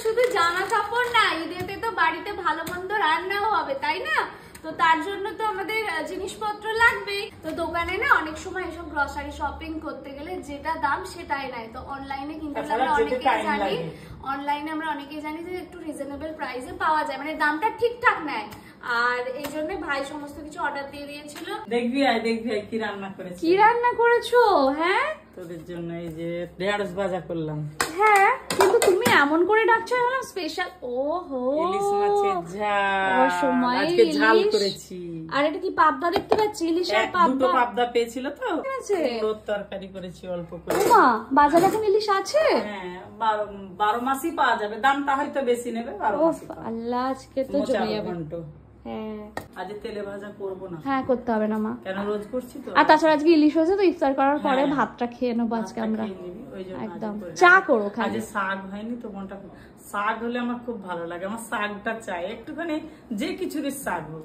শুধু জামা কাপড় না, ঈদেতে তো বাড়িতে ভালো মন্দ রান্নাও হবে, তাই না? তো তার জন্য তো আমাদের জিনিসপত্র লাগবেই। তো দোকানে না অনেক সময় এসব গ্রসারি শপিং করতে গেলে যেটা দাম সেটাই নেয়। তো অনলাইনে কিন্তু আমরা অনেকেই জানি যে একটু রিজনেবল প্রাইসে পাওয়া যায়, মানে দামটা ঠিকঠাক নেয়। আর এই জন্য ভাই সমস্ত কিছু অর্ডার দিয়ে দিয়েছিল। দেখবি কি রান্না করেছি। কি রান্না করেছো? হ্যাঁ, তোদের জন্য এই যে ঢেঁড়স ভাজা করলাম। হ্যাঁ, কিন্তু তুমি এমন করে ডাকছো হলাম স্পেশাল। ওহো, ইলিশ মাছের ঝাল, অসময়ে আজকে ঝাল করেছি। আর এটা কি পাবদা দেখতে পাচ্ছি? ইলিশ আর পাবদা, দুটো পাবদা পেয়েছিল তো, আছে তরকারি করেছি অল্প করে। মা, বাজারে এখন ইলিশ আছে? হ্যাঁ, 12 মাসই পাওয়া যাবে, দামটা হয়তো বেশি নেবে। 12 মাসই আল্লাহ, আজকে তো জমে যাবে। হ্যাঁ, আজ তেলে ভাজা করবো না। হ্যাঁ, করতে হবে না মা, কেন রোজ করছি তো। আর তাছাড়া আজকে ইলিশ হয়েছে তো, ইফতার করার পরে ভাতটা খেয়ে নেবো আজকে আমরা। একদম চা করো খালি। আজ শাক হয়নি তো, মনটা শাক হলে আমার খুব ভালো লাগে। আমার শাকটা চাই একটুখানি, যে কিছুরই শাক হোক।